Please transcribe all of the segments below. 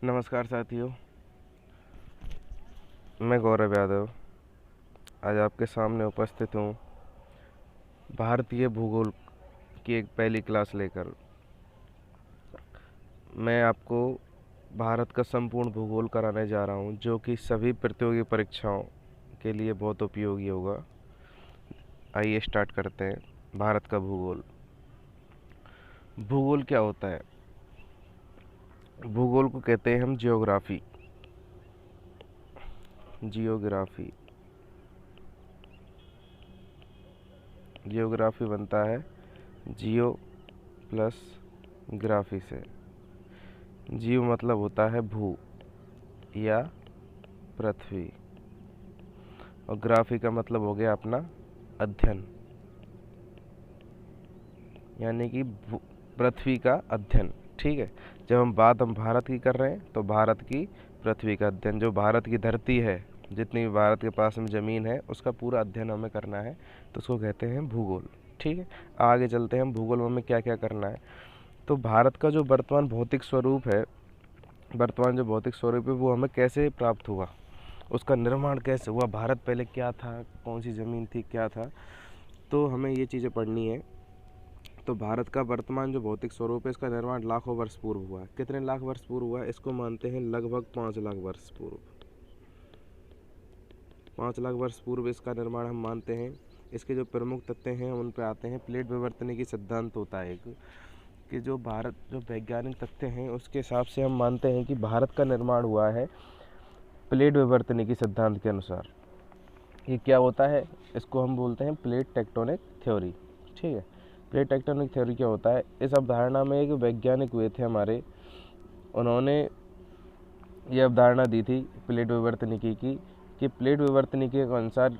नमस्कार साथियों, मैं गौरव यादव आज आपके सामने उपस्थित हूँ भारतीय भूगोल की एक पहली क्लास लेकर। मैं आपको भारत का संपूर्ण भूगोल कराने जा रहा हूँ, जो कि सभी प्रतियोगी परीक्षाओं के लिए बहुत उपयोगी होगा। आइए स्टार्ट करते हैं। भारत का भूगोल। भूगोल क्या होता है? भूगोल को कहते हैं हम जियोग्राफी। जियोग्राफी जियोग्राफी बनता है जियो प्लस ग्राफी से। जियो मतलब होता है भू या पृथ्वी, और ग्राफी का मतलब हो गया अपना अध्ययन, यानी कि पृथ्वी का अध्ययन। ठीक है, जब हम भारत की कर रहे हैं तो भारत की पृथ्वी का अध्ययन, जो भारत की धरती है, जितनी भी भारत के पास में ज़मीन है, उसका पूरा अध्ययन हमें करना है, तो उसको कहते हैं भूगोल। ठीक है, आगे चलते हैं हम भूगोल में हमें क्या क्या करना है। तो भारत का जो वर्तमान भौतिक स्वरूप है, वो हमें कैसे प्राप्त हुआ, उसका निर्माण कैसे हुआ, भारत पहले क्या था, कौन सी ज़मीन थी, क्या था, तो हमें ये चीज़ें पढ़नी है। तो भारत का वर्तमान जो भौतिक स्वरूप है, इसका निर्माण लाखों वर्ष पूर्व हुआ है। कितने लाख वर्ष पूर्व हुआ है? इसको मानते हैं लगभग 5 लाख वर्ष पूर्व। 5 लाख वर्ष पूर्व इसका निर्माण हम मानते हैं। इसके जो प्रमुख तथ्य हैं उन पर आते हैं। प्लेट विवर्तन की सिद्धांत होता है एक, कि जो वैज्ञानिक तथ्य हैं उसके हिसाब से हम मानते हैं कि भारत का निर्माण हुआ है प्लेट विवर्तन की सिद्धांत के अनुसार। ये क्या होता है? इसको हम बोलते हैं प्लेट टेक्टोनिक थ्योरी। ठीक है, प्लेट टेक्टोनिक थ्योरी क्या होता है? इस अवधारणा में एक वैज्ञानिक हुए थे हमारे, उन्होंने ये अवधारणा दी थी प्लेट विवर्तनिकी की, कि प्लेट विवर्तनिकी के अनुसार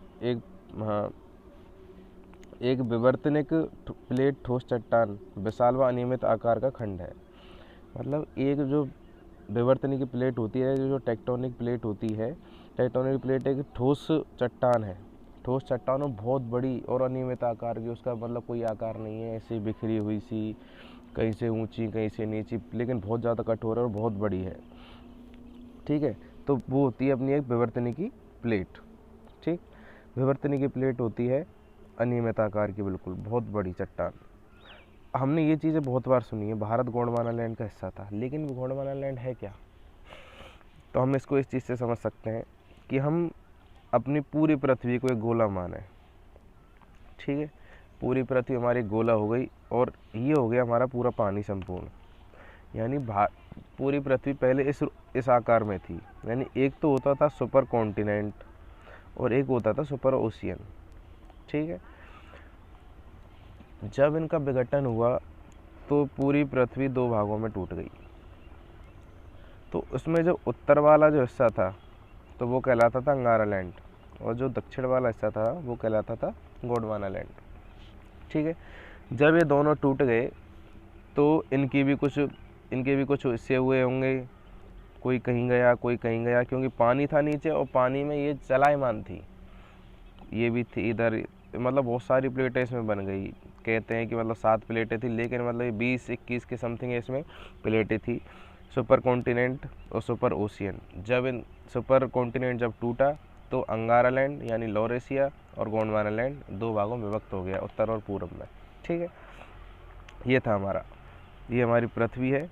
एक विवर्तनिक प्लेट ठोस चट्टान विशाल व अनियमित आकार का खंड है। मतलब एक जो विवर्तनिकी प्लेट होती है, जो टेक्टोनिक प्लेट होती है, टेक्टोनिक प्लेट एक ठोस चट्टान है। ठोस चट्टानों बहुत बड़ी और अनियमित आकार की, उसका मतलब कोई आकार नहीं है, ऐसी बिखरी हुई सी, कहीं से ऊंची कहीं से नीची, लेकिन बहुत ज़्यादा कठोर है और बहुत बड़ी है। ठीक है, तो वो होती है अपनी एक विवर्तनिकी प्लेट। ठीक, विवर्तनिकी प्लेट होती है अनियमित आकार की, बिल्कुल बहुत बड़ी चट्टान। हमने ये चीज़ें बहुत बार सुनी है, भारत गोंडवाना लैंड का हिस्सा था, लेकिन गोंडवाना लैंड है क्या? तो हम इसको इस चीज़ से समझ सकते हैं कि हम अपनी पूरी पृथ्वी को एक गोला माने। ठीक है, पूरी पृथ्वी हमारी गोला हो गई, और ये हो गया हमारा पूरा पानी संपूर्ण, यानी पूरी पृथ्वी पहले इस आकार में थी। यानी एक तो होता था सुपर कॉन्टिनेंट और एक होता था सुपर ओशियन। ठीक है, जब इनका विघटन हुआ तो पूरी पृथ्वी 2 भागों में टूट गई। तो उसमें जो उत्तर वाला जो हिस्सा था तो वो कहलाता था अंगारा लैंड, और जो दक्षिण वाला हिस्सा था वो कहलाता था गोंडवाना लैंड। ठीक है, जब ये दोनों टूट गए तो इनके भी कुछ हिस्से हुए होंगे, कोई कहीं गया कोई कहीं गया, क्योंकि पानी था नीचे और पानी में ये चलायमान थी, ये भी थी इधर, मतलब बहुत सारी प्लेटें इसमें बन गई। कहते हैं कि मतलब 7 प्लेटें थी, लेकिन मतलब 20-21 के समथिंग इसमें प्लेटें थी, सुपर कॉन्टिनेंट और सुपर ओशियन। जब इन सुपर कॉन्टिनेंट जब टूटा तो अंगारा लैंड यानी लोअर एशिया और गोंडवाना लैंड 2 भागों में विभक्त हो गया, उत्तर और पूर्व में। ठीक है, ये हमारी पृथ्वी है।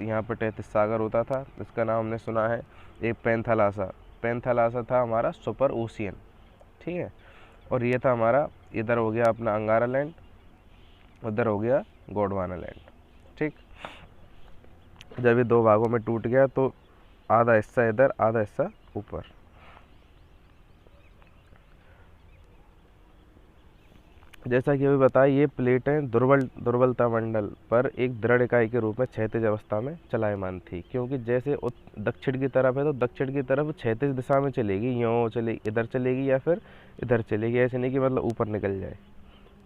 यहाँ पर 33 सागर होता था, इसका नाम हमने सुना है। एक पैंथालासा था हमारा सुपर ओशियन। ठीक है, और ये था हमारा, इधर हो गया अपना अंगारा लैंड, उधर हो गया गोंडवाना लैंड। ठीक, जब ये 2 भागों में टूट गया तो आधा हिस्सा इधर आधा हिस्सा ऊपर। जैसा कि अभी बताया, ये प्लेटें दुर्बलता मंडल पर एक दृढ़ इकाई के रूप में क्षैतिज अवस्था में चलायमान थी, क्योंकि जैसे दक्षिण की तरफ है तो दक्षिण की तरफ क्षैतिज दिशा में चलेगी, यूँ चलेगी, इधर चलेगी या फिर इधर चलेगी, ऐसे नहीं कि मतलब ऊपर निकल जाए।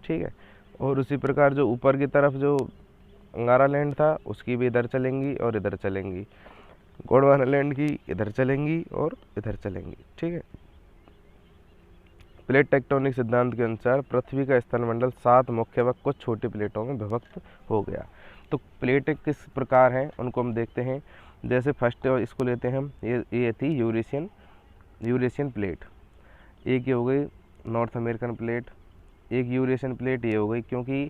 ठीक है, और उसी प्रकार जो ऊपर की तरफ जो अंगारा लैंड था उसकी भी इधर चलेंगी और इधर चलेंगी, गोंडवाना लैंड की इधर चलेंगी और इधर चलेंगी। ठीक है, प्लेट टेक्टोनिक सिद्धांत के अनुसार पृथ्वी का स्थलमंडल 7 मुख्य व कुछ छोटी प्लेटों में विभक्त हो गया। तो प्लेटें किस प्रकार हैं उनको हम देखते हैं। जैसे फर्स्ट इसको लेते हैं हम, ये थी यूरेशियन प्लेट। एक ये हो गई नॉर्थ अमेरिकन प्लेट, एक यूरेशियन प्लेट ये हो गई। क्योंकि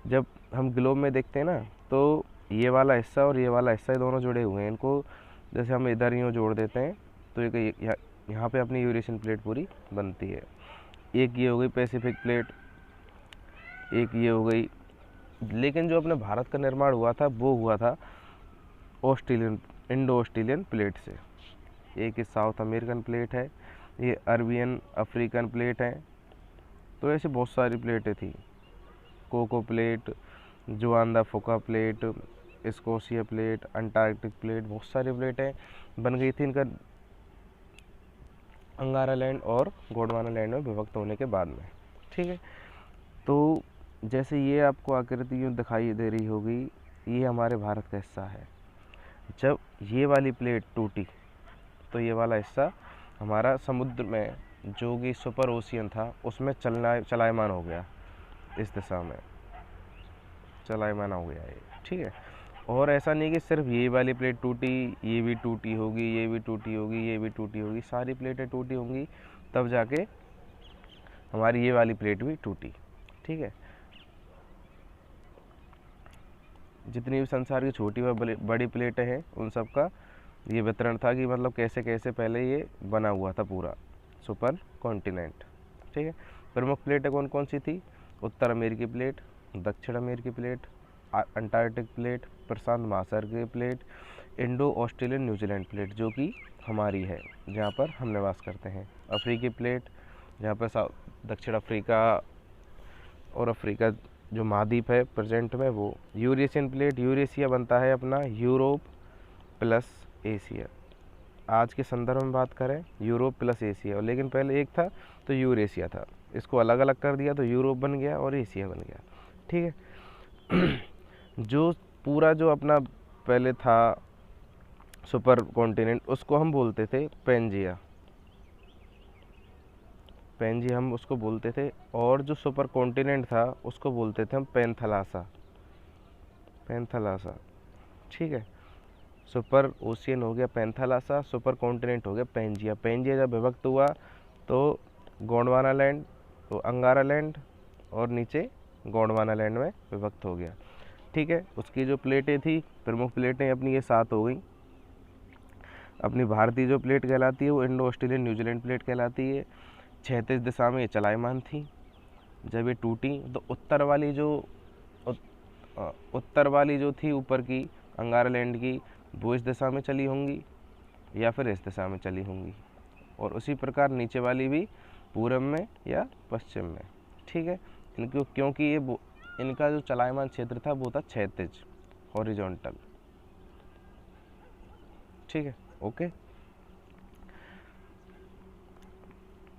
जब हम ग्लोब में देखते हैं ना, तो ये वाला हिस्सा और ये वाला हिस्सा ये दोनों जुड़े हुए हैं। इनको जैसे हम इधर यूँ जोड़ देते हैं तो यहाँ पे अपनी यूरेशियन प्लेट पूरी बनती है। एक ये हो गई पैसिफिक प्लेट, एक ये हो गई। लेकिन जो अपने भारत का निर्माण हुआ था वो हुआ था इंडो ऑस्ट्रेलियन प्लेट से। एक ये साउथ अमेरिकन प्लेट है, ये अरबियन अफ्रीकन प्लेट है। तो ऐसे बहुत सारी प्लेटें थी। Cocoa plate, Juan de Fuca plate, Scotia plate, Antarctic plate, बहुत सारी प्लेटें बन गई थी इनका अंगारा लैंड और गोंडवाना लैंड में विभक्त होने के बाद में। ठीक है, तो जैसे ये आपको आकृति यूँ दिखाई दे रही होगी, ये हमारे भारत का हिस्सा है। जब ये वाली प्लेट टूटी तो ये वाला हिस्सा हमारा समुद्र में जो कि सुपर ओशियन था उसमें चलायमान हो गया, इस दिशा में चलायमान हो गया ये। ठीक है, और ऐसा नहीं कि सिर्फ ये वाली प्लेट टूटी, ये भी टूटी होगी, ये भी टूटी होगी, ये भी टूटी होगी, सारी प्लेटें टूटी होंगी तब जाके हमारी ये वाली प्लेट भी टूटी। ठीक है, जितनी भी संसार की छोटी व बड़ी प्लेटें हैं उन सब का ये वितरण था कि मतलब कैसे कैसे पहले ये बना हुआ था पूरा सुपर कॉन्टिनेंट। ठीक है, प्रमुख प्लेटें कौन कौन सी थी? उत्तर अमेरिकी प्लेट, दक्षिण अमेरिकी प्लेट, अंटार्कटिक प्लेट, प्रशांत महासागर plate, Indo Australian New Zealand plate जो कि हमारी है, जहाँ पर हम निवास करते हैं, अफ्रीकी प्लेट जहाँ पर दक्षिण अफ्रीका और अफ्रीका जो महाद्वीप है प्रेजेंट में वो, यूरेशियन प्लेट, यूरेशिया बनता है अपना यूरोप प्लस एशिया। आज के संदर्भ में बात करें यूरोप प्लस एशिया, लेकिन पहले एक था तो यूरेशिया था, इसको अलग अलग कर दिया तो यूरोप बन गया और एशिया बन गया। ठीक है, जो पूरा जो अपना पहले था सुपर कॉन्टिनेंट उसको हम बोलते थे पेंजिया हम उसको बोलते थे, और जो सुपर कॉन्टिनेंट था उसको बोलते थे हम पैंथलासा। ठीक है, सुपर ओशियन हो गया पैंथलासा, सुपर कॉन्टिनेंट हो गया पेंजिया। पेंजिया जब विभक्त हुआ तो गोंडवाना लैंड, तो अंगारा लैंड और नीचे गोंडवाना लैंड में विभक्त हो गया। ठीक है, उसकी जो प्लेटें थी, प्रमुख प्लेटें अपनी ये 7 हो गई। अपनी भारतीय जो प्लेट कहलाती है वो इंडो ऑस्ट्रेलियन न्यूजीलैंड प्लेट कहलाती है। 36 दिशा में ये चलायमान थी। जब ये टूटी तो उत्तर वाली जो थी ऊपर की अंगारा लैंड की, वो इस दिशा में चली होंगी या फिर इस दिशा में चली होंगी, और उसी प्रकार नीचे वाली भी पूरब में या पश्चिम में। ठीक है, इनको क्योंकि ये इनका जो चलायमान क्षेत्र था वो था क्षैतिज, हॉरिजॉन्टल। ठीक है, ओके।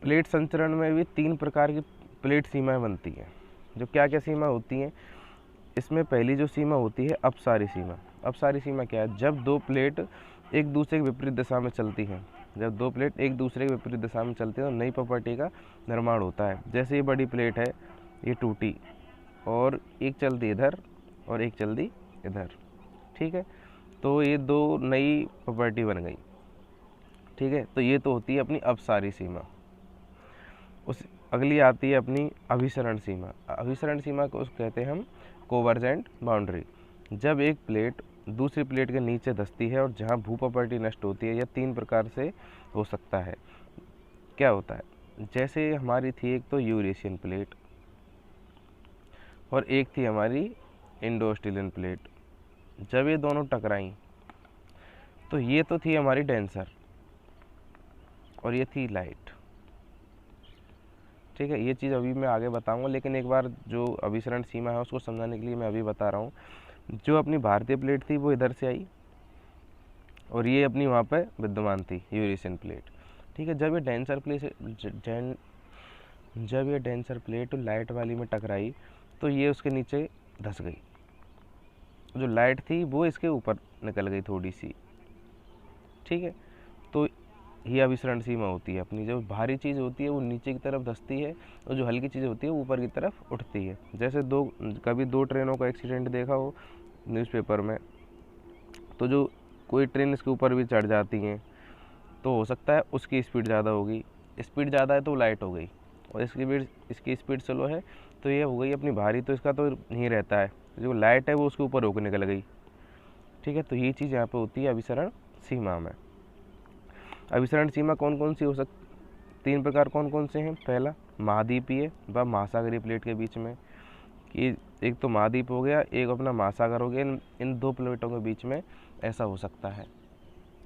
प्लेट संचरण में भी 3 प्रकार की प्लेट सीमाएं बनती हैं। जो क्या क्या सीमा होती हैं इसमें, पहली जो सीमा होती है अपसारी सीमा। अपसारी सीमा क्या है? जब 2 प्लेट एक दूसरे के विपरीत दिशा में चलती हैं, जब 2 प्लेट एक दूसरे के विपरीत दिशा में चलती हैं तो नई प्रॉपर्टी का निर्माण होता है। जैसे ये बड़ी प्लेट है, ये टूटी और एक चलती इधर और एक चलती इधर। ठीक है, तो ये 2 नई प्रॉपर्टी बन गई। ठीक है, तो ये तो होती है अपनी अपसारी सीमा। उस अगली आती है अपनी अभिसरण सीमा। अभिसरण सीमा को कहते हैं हम कोवर्जेंट बाउंड्री। जब एक प्लेट दूसरी प्लेट के नीचे धंसती है और जहाँ भू प्रॉपर्टी नष्ट होती है, यह 3 प्रकार से हो सकता है। क्या होता है? जैसे हमारी थी एक तो यूरेशियन प्लेट और एक थी हमारी इंडो ऑस्ट्रेलियन प्लेट। जब ये दोनों टकराई तो ये तो थी हमारी डेंसर और ये थी लाइट। ठीक है, ये चीज़ अभी मैं आगे बताऊंगा, लेकिन एक बार जो अभिसरण सीमा है उसको समझाने के लिए मैं अभी बता रहा हूँ। जो अपनी भारतीय प्लेट थी वो इधर से आई और ये अपनी वहाँ पे विद्यमान थी यूरेशियन प्लेट। ठीक है, जब ये डेंसर प्लेट लाइट वाली में टकराई तो ये उसके नीचे धंस गई। जो लाइट थी वो इसके ऊपर निकल गई थोड़ी सी। ठीक है, तो ही अभिसरण सीमा होती है अपनी। जो भारी चीज़ होती है वो नीचे की तरफ धंसती है और जो हल्की चीज़ होती है वो ऊपर की तरफ उठती है। जैसे कभी दो ट्रेनों का एक्सीडेंट देखा हो न्यूज़पेपर में, तो जो कोई ट्रेन इसके ऊपर भी चढ़ जाती हैं तो हो सकता है उसकी स्पीड ज़्यादा होगी, स्पीड ज़्यादा है तो लाइट हो गई, और इसकी स्पीड स्लो है तो ये हो गई अपनी भारी, तो इसका तो नहीं रहता है, जो लाइट है वो उसके ऊपर होकर निकल गई। ठीक है, तो ये चीज़ यहाँ पे होती है अभिसरण सीमा में। अभिसरण सीमा कौन कौन सी हो सकती, 3 प्रकार कौन कौन से हैं। पहला, महाद्वीपीय व महासागरीय प्लेट के बीच में, कि एक तो महाद्वीप हो गया, एक अपना महासागर हो गया, इन दो प्लेटों के बीच में ऐसा हो सकता है।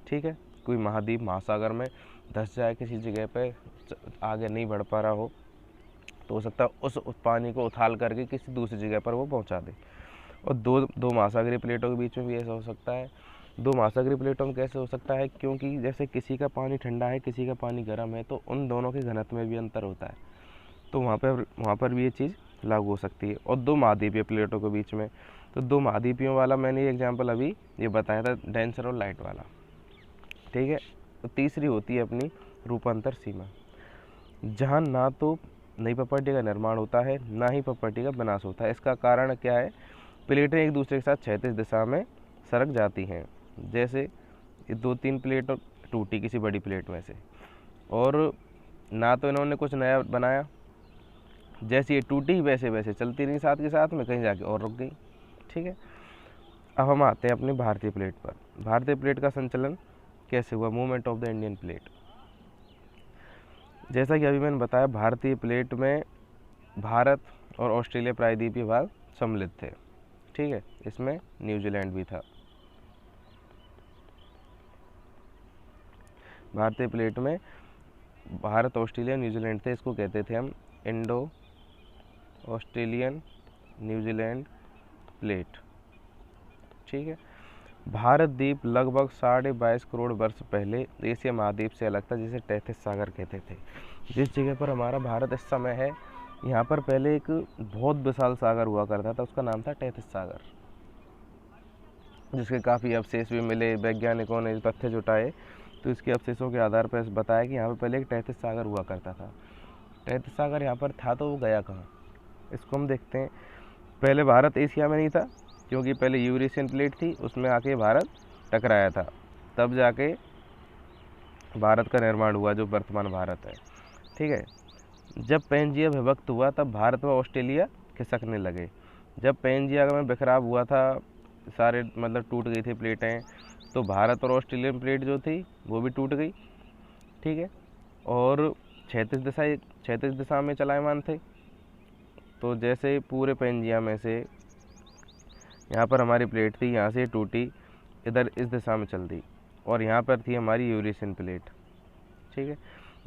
ठीक है, कोई महाद्वीप महासागर में धंस जाए किसी जगह पे, आगे नहीं बढ़ पा रहा हो, तो हो सकता है उस पानी को उथाल करके किसी दूसरी जगह पर वो पहुंचा दे। और दो महासागरीय प्लेटों के बीच में भी ऐसा हो सकता है। दो महासागरीय प्लेटों में कैसे हो सकता है, क्योंकि जैसे किसी का पानी ठंडा है, किसी का पानी गर्म है, तो उन दोनों के घनत्व में भी अंतर होता है, तो वहाँ पर भी ये चीज़ लागू हो सकती है। और दो महाद्वीपीय प्लेटों के बीच में, तो दो महाद्वीपियों वाला मैंने एग्जाम्पल अभी ये बताया था, डेंसर और लाइट वाला। ठीक है, तो तीसरी होती है अपनी रूपांतर सीमा, जहाँ ना तो नई प्रॉपर्टी का निर्माण होता है, ना ही प्रॉपर्टी का विनाश होता है। इसका कारण क्या है, प्लेटें एक दूसरे के साथ क्षैतिज दिशा में सरक जाती हैं। जैसे ये 2-3 प्लेट टूटी किसी बड़ी प्लेट में से, और ना तो इन्होंने कुछ नया बनाया, जैसे ये टूटी वैसे वैसे चलती रही साथ के साथ में, कहीं जाके और रुक गई। ठीक है, अब हम आते हैं अपनी भारतीय प्लेट पर। भारतीय प्लेट का संचलन कैसे हुआ, movement of the Indian plate. जैसा कि अभी मैंने बताया, भारतीय प्लेट में भारत और ऑस्ट्रेलिया प्रायद्वीपीय भाग सम्मिलित थे। ठीक है, इसमें न्यूजीलैंड भी था। भारतीय प्लेट में भारत, ऑस्ट्रेलिया, न्यूजीलैंड थे। इसको कहते थे हम इंडो ऑस्ट्रेलियन न्यूजीलैंड प्लेट। ठीक है, भारत द्वीप लगभग 22.5 करोड़ वर्ष पहले एशिया महाद्वीप से अलग था, जिसे तैथिस सागर कहते थे। जिस जगह पर हमारा भारत इस समय है, यहाँ पर पहले एक बहुत विशाल सागर हुआ करता था, उसका नाम था तैथिस सागर, जिसके काफ़ी अवशेष भी मिले। वैज्ञानिकों ने तथ्य जुटाए तो इसके अवशेषों के आधार पर बताया कि यहाँ पर पहले एक तैथिस सागर हुआ करता था। तैथिस सागर यहाँ पर था तो वो गया कहाँ, इसको हम देखते हैं। पहले भारत एशिया में नहीं था, क्योंकि पहले यूरेशियन प्लेट थी, उसमें आके भारत टकराया था, तब जाके भारत का निर्माण हुआ जो वर्तमान भारत है। ठीक है, जब पैंजिया विभक्त हुआ तब भारत व ऑस्ट्रेलिया खिसकने लगे। जब पैंजिया में बिखराव हुआ था, सारे मतलब टूट गई थी प्लेटें, तो भारत और ऑस्ट्रेलियन प्लेट जो थी वो भी टूट गई। ठीक है, और क्षैतिज दिशा में चलायमान थे। तो जैसे पूरे पैंजिया में से यहाँ पर हमारी प्लेट थी, यहाँ से टूटी, इधर इस दिशा में चल दी, और यहाँ पर थी हमारी यूरेशियन प्लेट। ठीक है,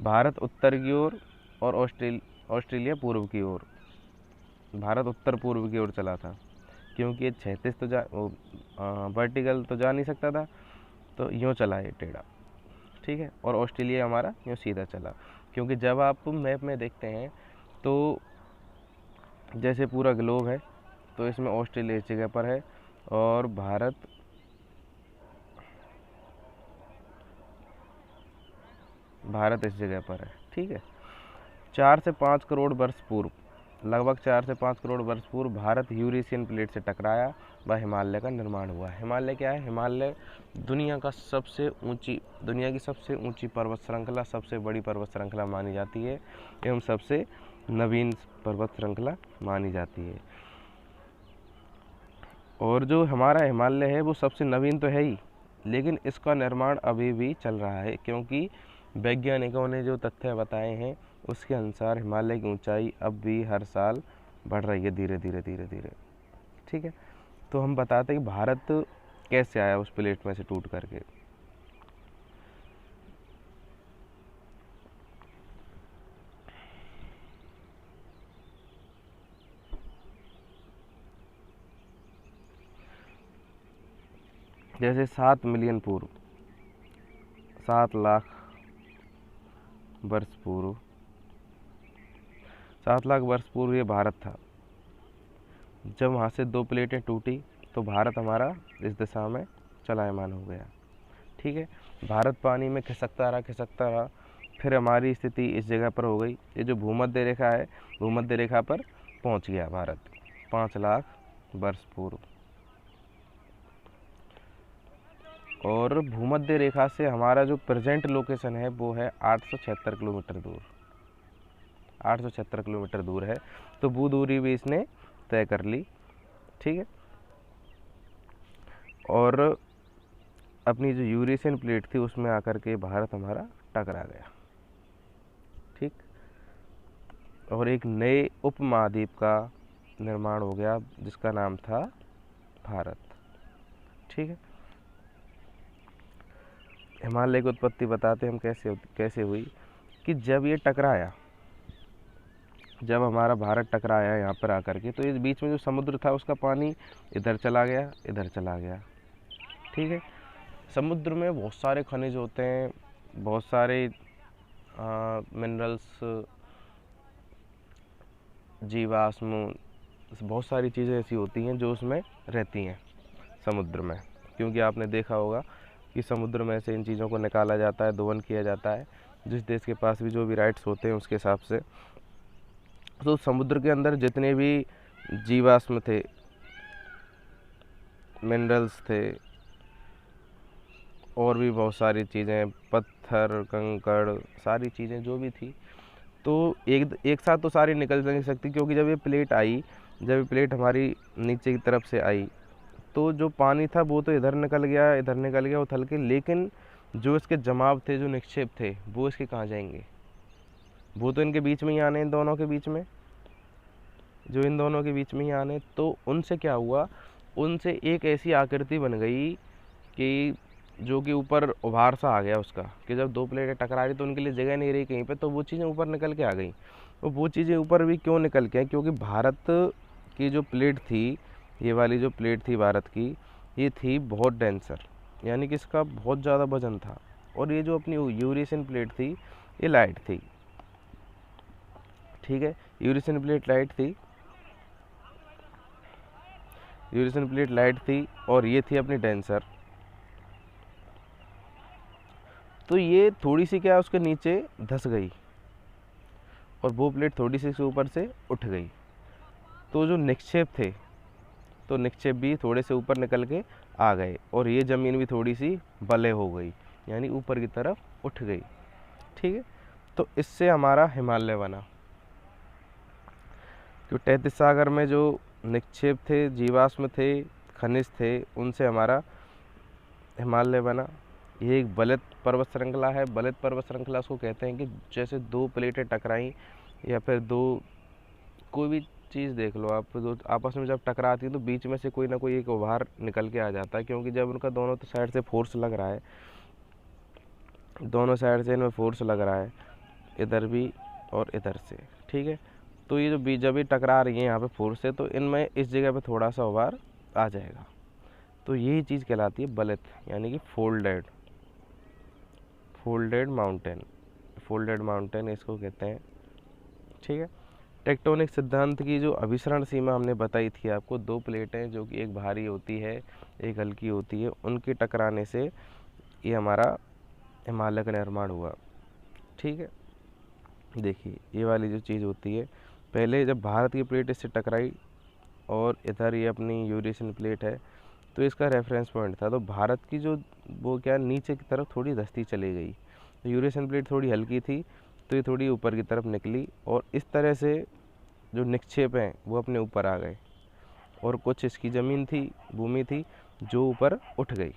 भारत उत्तर की ओर और ऑस्ट्रेलिया पूर्व की ओर। भारत उत्तर पूर्व की ओर चला था, क्योंकि ये क्षैतिज तो वर्टिकल तो जा नहीं सकता था, तो यूँ चला ये टेढ़ा। ठीक है, और ऑस्ट्रेलिया हमारा यूँ सीधा चला, क्योंकि जब आप मैप में देखते हैं तो जैसे पूरा ग्लोब है, तो इसमें ऑस्ट्रेलिया इस जगह पर है और भारत इस जगह पर है। ठीक है, 4 से 5 करोड़ वर्ष पूर्व, लगभग 4 से 5 करोड़ वर्ष पूर्व भारत यूरेशियन प्लेट से टकराया व हिमालय का निर्माण हुआ। हिमालय क्या है, हिमालय दुनिया की सबसे ऊंची पर्वत श्रृंखला, सबसे बड़ी पर्वत श्रृंखला मानी जाती है, एवं सबसे नवीन पर्वत श्रृंखला मानी जाती है। और जो हमारा हिमालय है वो सबसे नवीन तो है ही, लेकिन इसका निर्माण अभी भी चल रहा है, क्योंकि वैज्ञानिकों ने जो तथ्य बताए हैं उसके अनुसार हिमालय की ऊंचाई अब भी हर साल बढ़ रही है, धीरे धीरे धीरे धीरे। ठीक है, तो हम बताते हैं कि भारत कैसे आया उस प्लेट में से टूट करके। जैसे 7 मिलियन पूर्व, 7 लाख वर्ष पूर्व, 7 लाख वर्ष पूर्व ये भारत था। जब वहाँ से 2 प्लेटें टूटी तो भारत हमारा इस दिशा में चलायमान हो गया। ठीक है। भारत पानी में खिसकता रहा, फिर हमारी स्थिति इस जगह पर हो गई। ये जो भूमध्य रेखा है, भूमध्य रेखा पर पहुंच गया भारत 5 लाख वर्ष पूर्व। और भूमध्य रेखा से हमारा जो प्रेजेंट लोकेशन है वो है 876 किलोमीटर दूर, 876 किलोमीटर दूर है। तो वो दूरी भी इसने तय कर ली, ठीक है। और अपनी जो यूरेशियन प्लेट थी उसमें आकर के भारत हमारा टकरा गया, ठीक। और एक नए उपमहाद्वीप का निर्माण हो गया जिसका नाम था भारत, ठीक है। हिमालय की उत्पत्ति बताते हम कैसे हुई कि जब ये टकराया, जब हमारा भारत टकराया यहाँ पर आकर के, तो इस बीच में जो समुद्र था उसका पानी इधर चला गया, इधर चला गया, ठीक है। समुद्र में बहुत सारे खनिज होते हैं, बहुत सारे मिनरल्स, जीवाश्म, बहुत सारी चीज़ें ऐसी होती हैं जो उसमें रहती हैं समुद्र में। क्योंकि आपने देखा होगा कि समुद्र में से इन चीज़ों को निकाला जाता है, दोहन किया जाता है, जिस देश के पास भी जो भी राइट्स होते हैं उसके हिसाब से। तो समुद्र के अंदर जितने भी जीवाश्म थे, मिनरल्स थे, और भी बहुत सारी चीज़ें, पत्थर, कंकड़, सारी चीज़ें जो भी थी, तो एक साथ तो सारी निकल नहीं सकती। क्योंकि जब ये प्लेट हमारी नीचे की तरफ से आई, तो जो पानी था वो तो इधर निकल गया उथल के, लेकिन जो इसके जमाव थे, जो निक्षेप थे, वो इसके कहाँ जाएंगे? वो तो इनके बीच में ही आने, इन दोनों के बीच में, जो इन दोनों के बीच में ही आने। तो उनसे क्या हुआ, उनसे एक ऐसी आकृति बन गई कि जो कि ऊपर उभार सा आ गया उसका, कि जब दो प्लेटें टकरा रही तो उनके लिए जगह नहीं रही कहीं पे, तो वो चीज़ें ऊपर निकल के आ गई। तो वो चीज़ें ऊपर भी क्यों निकल के आई? क्योंकि भारत की जो प्लेट थी, ये वाली जो प्लेट थी भारत की, ये थी बहुत डेंसर, यानी कि इसका बहुत ज़्यादा वजन था। और ये जो अपनी यूरेशियन प्लेट थी, ये लाइट थी, ठीक है। यूरेशियन प्लेट लाइट थी और ये थी अपनी डेंसर। तो ये थोड़ी सी क्या उसके नीचे धंस गई और वो प्लेट थोड़ी सी ऊपर से उठ गई। तो जो निक्षेप थे, तो निक्षेप भी थोड़े से ऊपर निकल के आ गए और ये ज़मीन भी थोड़ी सी बले हो गई, यानी ऊपर की तरफ उठ गई, ठीक है। तो इससे हमारा हिमालय बना। तो तैतीस सागर में जो निक्षेप थे, जीवाश्म थे, खनिज थे, उनसे हमारा हिमालय बना। ये एक बलित पर्वत श्रृंखला है। बलित पर्वत श्रृंखला उसको कहते हैं कि जैसे दो प्लेटें टकराई, या फिर दो, कोई भी चीज़ देख लो आप, दो आपस में जब टकराती है तो बीच में से कोई ना कोई एक उभार निकल के आ जाता है। क्योंकि जब उनका दोनों साइड से फोर्स लग रहा है, दोनों साइड से इनमें फोर्स लग रहा है, इधर भी और इधर से, ठीक है। तो ये जो जब भी टकरा रही है यहाँ पे फोर्स से, तो इनमें इस जगह पे थोड़ा सा उभार आ जाएगा। तो यही चीज़ कहलाती है बलित, यानी कि फोल्डेड माउंटेन इसको कहते हैं, ठीक है। टेक्टोनिक सिद्धांत की जो अभिसरण सीमा हमने बताई थी आपको, दो प्लेटें जो कि एक भारी होती है, एक हल्की होती है, उनके टकराने से ये हमारा हिमालय का निर्माण हुआ, ठीक है। देखिए ये वाली जो चीज़ होती है, पहले जब भारत की प्लेट इससे टकराई और इधर ये अपनी यूरेशियन प्लेट है, तो इसका रेफरेंस पॉइंट था। तो भारत की जो वो क्या नीचे की तरफ थोड़ी धंसती चली गई, तो यूरेशियन प्लेट थोड़ी हल्की थी, तो ये थोड़ी ऊपर की तरफ निकली और इस तरह से जो निक्षेप हैं वो अपने ऊपर आ गए और कुछ इसकी ज़मीन थी, भूमि थी, जो ऊपर उठ गई।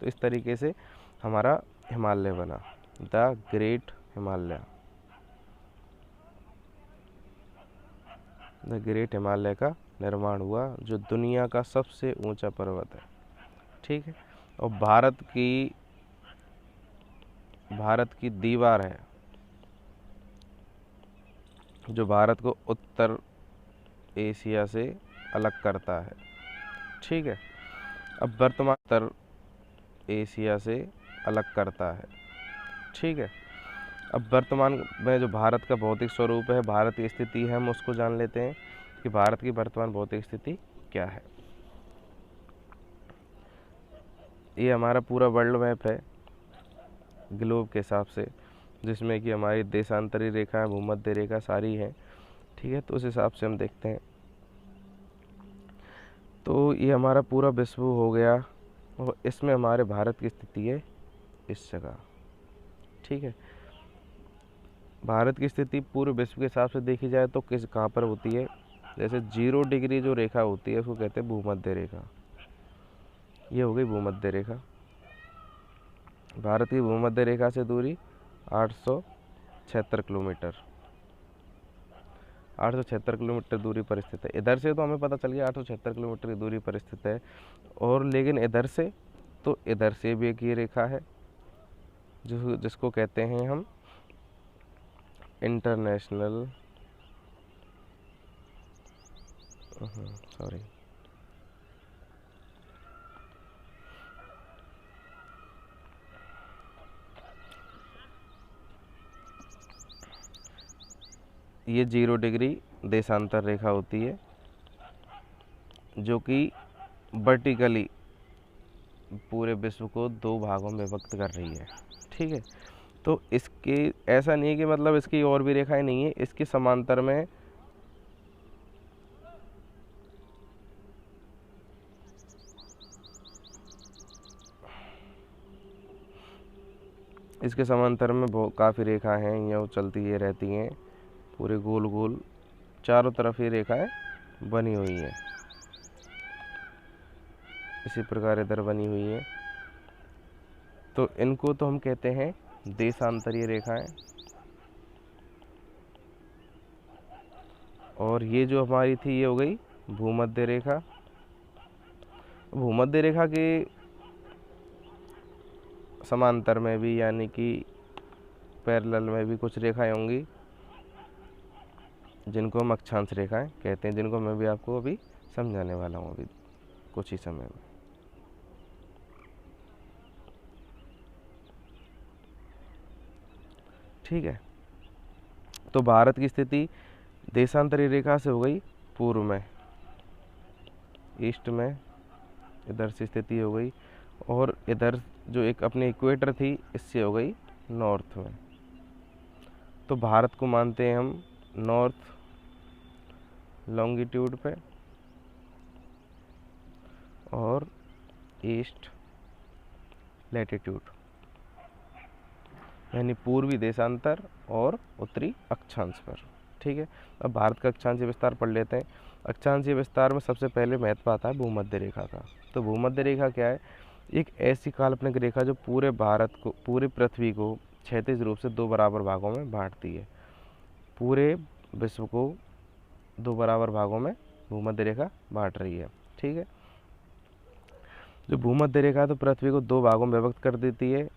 तो इस तरीके से हमारा हिमालय बना, the great Himalaya. The great Himalaya का निर्माण हुआ, जो दुनिया का सबसे ऊंचा पर्वत है, ठीक है। और भारत की दीवार है जो भारत को उत्तर एशिया से अलग करता है, ठीक है। अब वर्तमान उत्तर एशिया से अलग करता है, ठीक है। अब वर्तमान में जो भारत का भौतिक स्वरूप है, भारत की स्थिति है, हम उसको जान लेते हैं कि भारत की वर्तमान भौतिक स्थिति क्या है। ये हमारा पूरा वर्ल्ड मैप है ग्लोब के हिसाब से, जिसमें कि हमारी देशांतरी रेखा, भूमध्य रेखा सारी है। ठीक है, तो उस हिसाब से हम देखते हैं। तो ये हमारा पूरा विश्व हो गया, और इसमें हमारे भारत की स्थिति है इस जगह। ठीक है, भारत की स्थिति पूरे विश्व के हिसाब से देखी जाए तो कहाँ पर होती है, जैसे 0 डिग्री जो रेखा होती है उसको कहते हैं भूमध्य रेखा। ये हो गई भूमध्य रेखा। भारत की भूमध्य रेखा से दूरी 876 किलोमीटर, 876 किलोमीटर दूरी पर स्थित है। इधर से तो हमें पता चल गया 876 किलोमीटर की दूरी पर स्थित है, और लेकिन इधर से तो इधर से भी एक ये रेखा है जिसको कहते हैं हम इंटरनेशनल, सॉरी, ये 0 डिग्री देशांतर रेखा होती है, जो कि वर्टिकली पूरे विश्व को 2 भागों में विभक्त कर रही है। ठीक है, तो इसके ऐसा नहीं है कि मतलब इसकी और भी रेखाएं नहीं है, इसके समांतर में काफ़ी रेखाएं हैं, ये चलती ये रहती हैं पूरे गोल गोल, चारों तरफ ये रेखाएं बनी हुई हैं। इसी प्रकार इधर बनी हुई है, तो इनको तो हम कहते हैं देशांतरीय रेखाएं। और ये जो हमारी थी ये हो गई भूमध्य रेखा। भूमध्य रेखा के समांतर में भी, यानी कि पैरेलल में भी कुछ रेखाएं होंगी जिनको हम अक्षांश रेखाएं कहते हैं, जिनको मैं भी आपको अभी समझाने वाला हूँ अभी कुछ ही समय में। ठीक है, तो भारत की स्थिति देशांतरी रेखा से हो गई पूर्व में, ईस्ट में इधर से स्थिति हो गई, और इधर जो एक अपनी इक्वेटर थी इससे हो गई नॉर्थ में। तो भारत को मानते हैं हम नॉर्थ लॉन्गिट्यूड पे और ईस्ट लैटिट्यूड, यानी पूर्वी देशांतर और उत्तरी अक्षांश पर। ठीक है, अब भारत का अक्षांशीय विस्तार पढ़ लेते हैं। अक्षांशीय विस्तार में सबसे पहले महत्व आता है भूमध्य रेखा का। तो भूमध्य रेखा क्या है? एक ऐसी काल्पनिक रेखा जो पूरे भारत को, पूरी पृथ्वी को क्षैतिज रूप से 2 बराबर भागों में बांटती है। पूरे विश्व को 2 बराबर भागों में भूमध्य रेखा बांट रही है। ठीक है, जो भूमध्य रेखा तो पृथ्वी को 2 भागों में विभक्त कर देती है,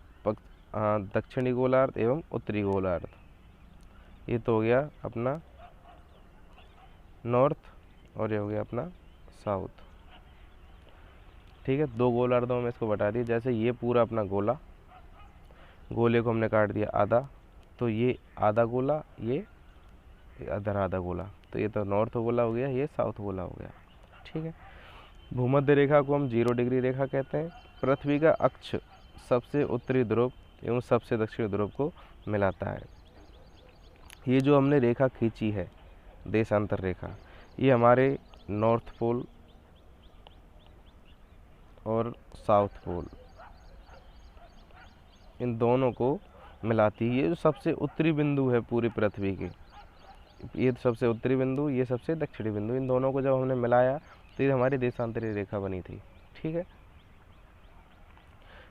दक्षिणी गोलार्ध एवं उत्तरी गोलार्ध। ये तो हो गया अपना नॉर्थ और ये हो गया अपना साउथ। ठीक है, 2 गोलार्धों में इसको बटा दिया। जैसे ये पूरा अपना गोले को हमने काट दिया आधा, तो ये आधा गोला, ये अधर आधा गोला, तो ये तो नॉर्थ गोला हो गया, ये साउथ गोला हो गया। ठीक है, भूमध्य रेखा को हम 0 डिग्री रेखा कहते हैं। पृथ्वी का अक्ष सबसे उत्तरी ध्रुव एवं सबसे दक्षिणी ध्रुव को मिलाता है। ये जो हमने रेखा खींची है देशांतर रेखा, ये हमारे नॉर्थ पोल और साउथ पोल, इन दोनों को मिलाती है। ये जो सबसे उत्तरी बिंदु है पूरी पृथ्वी के, ये सबसे उत्तरी बिंदु, ये सबसे दक्षिणी बिंदु, इन दोनों को जब हमने मिलाया तो ये हमारी देशांतरी रेखा बनी थी। ठीक है,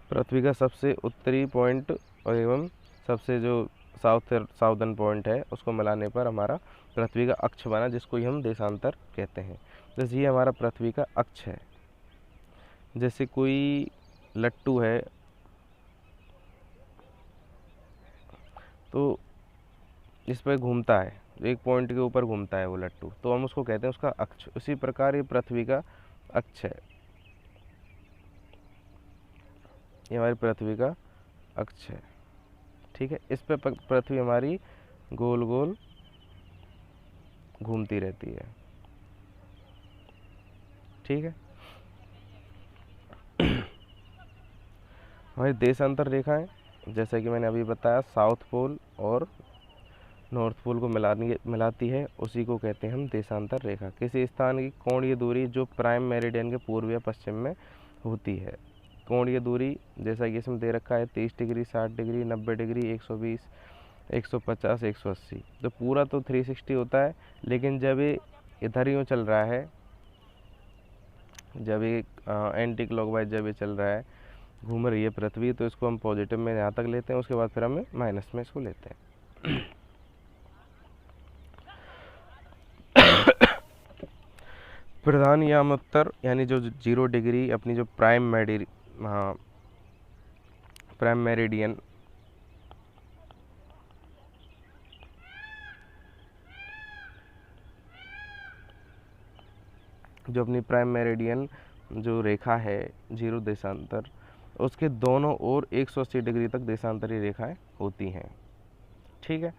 पृथ्वी का सबसे उत्तरी पॉइंट और एवं सबसे जो साउदर्न पॉइंट है उसको मिलाने पर हमारा पृथ्वी का अक्ष बना, जिसको ही हम देशांतर कहते हैं। जैसे ये हमारा पृथ्वी का अक्ष है, जैसे कोई लट्टू है तो इस पर घूमता है, एक पॉइंट के ऊपर घूमता है वो लट्टू, तो हम उसको कहते हैं उसका अक्ष। उसी प्रकार ये पृथ्वी का अक्ष है, ये हमारी पृथ्वी का अक्ष है। ठीक है, इस पे पृथ्वी हमारी गोल गोल घूमती रहती है। ठीक है, हमारी देशांतर रेखाएं, जैसा कि मैंने अभी बताया, साउथ पोल और नॉर्थ पोल को मिलाती है, उसी को कहते हैं हम देशांतर रेखा। किसी स्थान की कोणीय दूरी जो प्राइम मेरिडियन के पूर्व या पश्चिम में होती है। कोणीय दूरी जैसा कि इसमें दे रखा है 30 डिग्री, 60 डिग्री, 90 डिग्री, 120, 150, 180। तो पूरा तो 360 होता है, लेकिन जब ये इधर यूँ चल रहा है, जब ये एंटी क्लॉकवाइज जब ये चल रहा है, घूम रही है पृथ्वी, तो इसको हम पॉजिटिव में यहाँ तक लेते हैं, उसके बाद फिर हम माइनस में इसको लेते हैं। प्रधान यामोत्तर यानी जो 0 डिग्री अपनी जो प्राइम मेरिडियन जो अपनी प्राइम मेरिडियन जो रेखा है 0 देशांतर, उसके दोनों ओर 180 डिग्री तक देशांतरी रेखाएं होती हैं। ठीक है,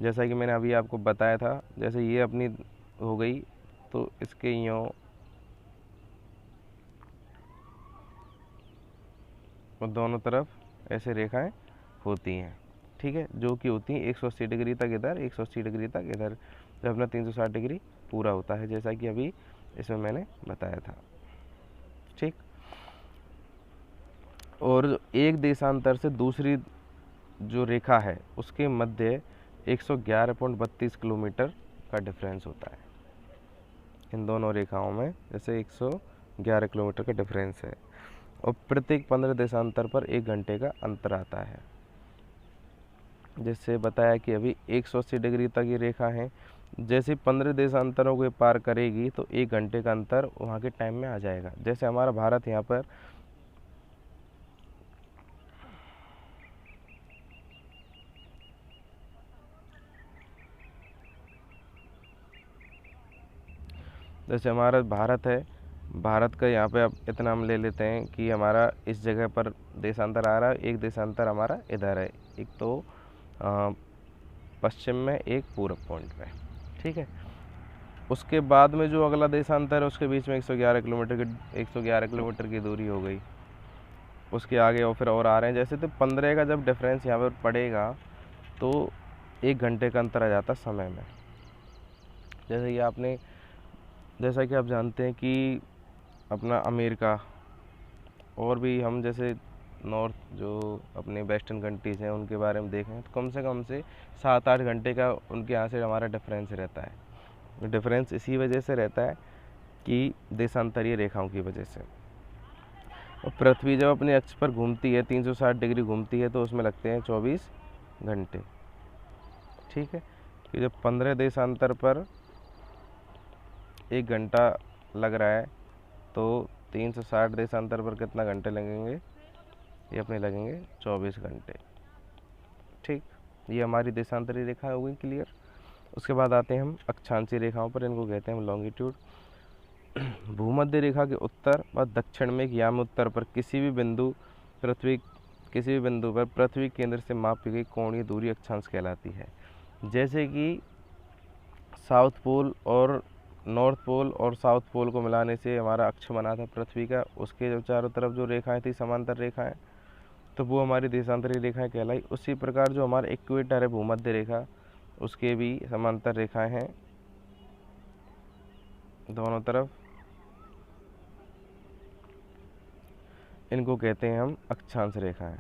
जैसा कि मैंने अभी आपको बताया था, जैसे ये अपनी हो गई, तो इसके यूँ और दोनों तरफ ऐसे रेखाएं होती हैं। ठीक है, जो कि होती हैं 180 डिग्री तक इधर, 180 डिग्री तक इधर, जब अपना 360 डिग्री पूरा होता है, जैसा कि अभी इसमें मैंने बताया था। ठीक, और एक देशांतर से दूसरी जो रेखा है उसके मध्य 111.32 किलोमीटर का डिफरेंस होता है। इन दोनों रेखाओं में जैसे 111 किलोमीटर का डिफरेंस है, और प्रत्येक 15 देशांतर पर 1 घंटे का अंतर आता है। जैसे बताया कि अभी 180 डिग्री तक ये रेखा है, जैसे 15 देशांतरों को पार करेगी तो 1 घंटे का अंतर वहाँ के टाइम में आ जाएगा। जैसे हमारा भारत यहाँ पर जैसे हमारा भारत है, भारत का यहाँ पे अब इतना हम ले लेते हैं कि हमारा इस जगह पर देशांतर आ रहा है, एक देशांतर हमारा इधर है, एक तो पश्चिम में, एक पूर्व पॉइंट में। ठीक है, उसके बाद में जो अगला देशांतर है उसके बीच में 111 किलोमीटर की दूरी हो गई, उसके आगे और फिर और आ रहे हैं। जैसे तो 15 का जब डिफरेंस यहाँ पर पड़ेगा तो 1 घंटे का अंतर आ जाता समय में। जैसा कि आप जानते हैं कि अपना अमेरिका और भी हम जैसे नॉर्थ जो अपने वेस्टर्न कंट्रीज़ हैं उनके बारे में देखें तो कम से 7-8 घंटे का उनके यहाँ से हमारा डिफरेंस रहता है। डिफरेंस इसी वजह से रहता है कि देशांतरीय रेखाओं की वजह से। और पृथ्वी जब अपने अक्ष पर घूमती है, 360 डिग्री घूमती है, तो उसमें लगते हैं 24 घंटे। ठीक है, कि जब 15 देशांतर पर 1 घंटा लग रहा है तो 360 देशांतर पर कितना घंटे लगेंगे, ये अपने लगेंगे 24 घंटे। ठीक, ये हमारी देशांतरी रेखा हो गई क्लियर। उसके बाद आते हैं हम अक्षांशीय रेखाओं पर, इनको कहते हैं हम लॉन्गिट्यूड। भूमध्य रेखा के उत्तर व दक्षिण में एक यामोत्तर पर किसी भी बिंदु पर पृथ्वी केंद्र से मापी गई कोणीय दूरी अक्षांश कहलाती है। जैसे कि साउथ पोल और नॉर्थ पोल और साउथ पोल को मिलाने से हमारा अक्ष बना था पृथ्वी का, उसके जो चारों तरफ जो रेखाएं थी समांतर रेखाएं, तो वो हमारी देशांतरी रेखाएं कहलाई। उसी प्रकार जो हमारा इक्वेटर है भूमध्य रेखा, उसके भी समांतर रेखाएं हैं दोनों तरफ, इनको कहते हैं हम अक्षांश रेखाएं।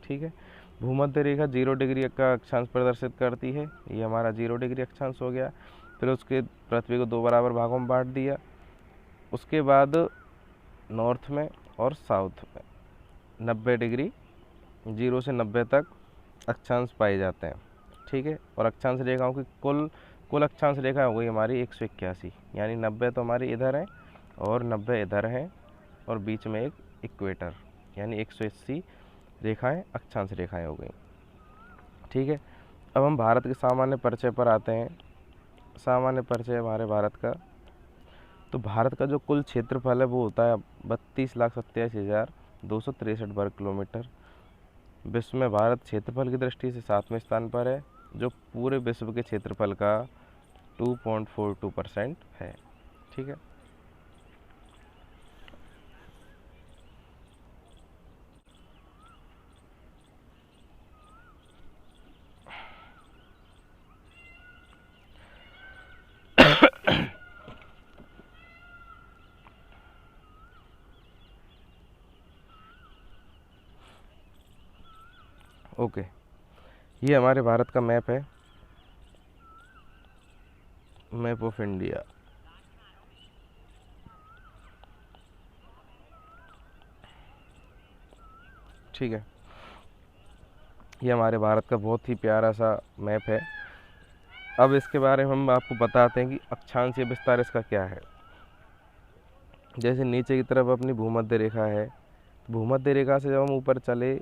ठीक है, भूमध्य रेखा 0 डिग्री का अक्षांश प्रदर्शित करती है, ये हमारा 0 डिग्री अक्षांश हो गया। फिर उसके पृथ्वी को 2 बराबर भागों में बांट दिया। उसके बाद नॉर्थ में और साउथ में 90 डिग्री, 0 से 90 तक अक्षांश पाए जाते हैं। ठीक है, और अक्षांश रेखाओं की कुल अक्षांश रेखा हो गई हमारी 181, यानी 90 तो हमारी इधर है और 90 इधर है, और बीच में एक इक्वेटर, यानी 180 रेखाएं अक्षांश रेखाएं हो गई। ठीक है, अब हम भारत के सामान्य परिचय पर आते हैं। सामान्य परिचय हमारे भारत का, तो भारत का जो कुल क्षेत्रफल है वो होता है 32,87,263 वर्ग किलोमीटर। विश्व में भारत क्षेत्रफल की दृष्टि से 7वें स्थान पर है, जो पूरे विश्व के क्षेत्रफल का 2.42% है। ठीक है, ओके, ये हमारे भारत का मैप है, मैप ऑफ इंडिया। ठीक है, ये हमारे भारत का बहुत ही प्यारा सा मैप है। अब इसके बारे में हम आपको बताते हैं कि अक्षांशीय विस्तार इसका क्या है। जैसे नीचे की तरफ अपनी भूमध्य रेखा है, भूमध्य रेखा से जब हम ऊपर चले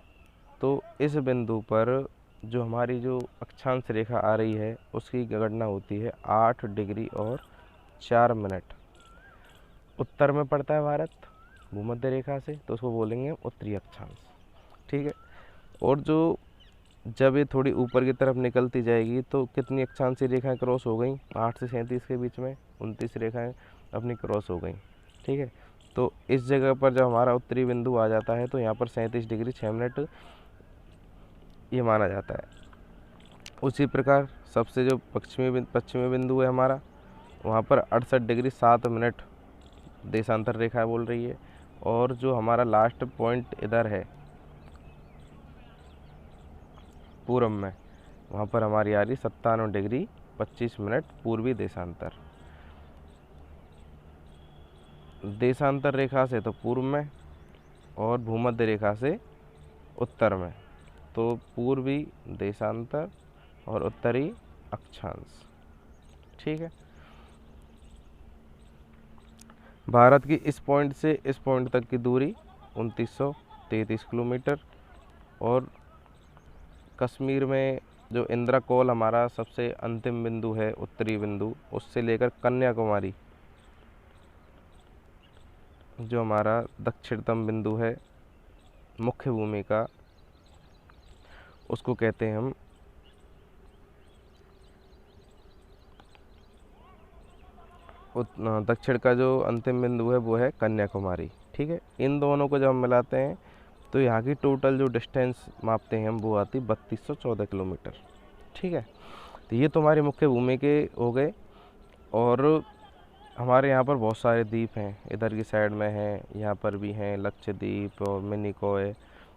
तो इस बिंदु पर जो हमारी जो अक्षांश रेखा आ रही है उसकी गणना होती है 8 डिग्री और 4 मिनट। उत्तर में पड़ता है भारत भूमध्य रेखा से, तो उसको बोलेंगे हम उत्तरी अक्षांश। ठीक है, और जो जब ये थोड़ी ऊपर की तरफ निकलती जाएगी तो कितनी अक्षांशीय रेखाएं क्रॉस हो गई, 8 से 37 के बीच में 29 रेखाएं अपनी क्रॉस हो गई। ठीक है, तो इस जगह पर जब हमारा उत्तरी बिंदु आ जाता है तो यहाँ पर 37 डिग्री 6 मिनट ये माना जाता है। उसी प्रकार सबसे जो पश्चिमी बिंदु है हमारा, वहाँ पर 68 डिग्री 7 मिनट देशांतर रेखा बोल रही है। और जो हमारा लास्ट पॉइंट इधर है पूर्व में, वहाँ पर हमारी आ रही 97 डिग्री 25 मिनट पूर्वी देशांतर। देशांतर रेखा से तो पूर्व में और भूमध्य रेखा से उत्तर में, तो पूर्वी देशांतर और उत्तरी अक्षांश। ठीक है, भारत की इस पॉइंट से इस पॉइंट तक की दूरी 2933 किलोमीटर। और कश्मीर में जो इंदिरा कॉल हमारा सबसे अंतिम बिंदु है, उत्तरी बिंदु, उससे लेकर कन्याकुमारी जो हमारा दक्षिणतम बिंदु है मुख्य भूमि का, उसको कहते हैं हम दक्षिण का जो अंतिम बिंदु है वो है कन्याकुमारी। ठीक है, इन दोनों को जब हम मिलाते हैं तो यहाँ की टोटल जो डिस्टेंस मापते हैं हम वो आती 3214 किलोमीटर। ठीक है, तो ये तो हमारी मुख्य भूमि के हो गए। और हमारे यहाँ पर बहुत सारे द्वीप हैं, इधर की साइड में हैं, यहाँ पर भी हैं लक्षद्वीप और मिनिकॉय,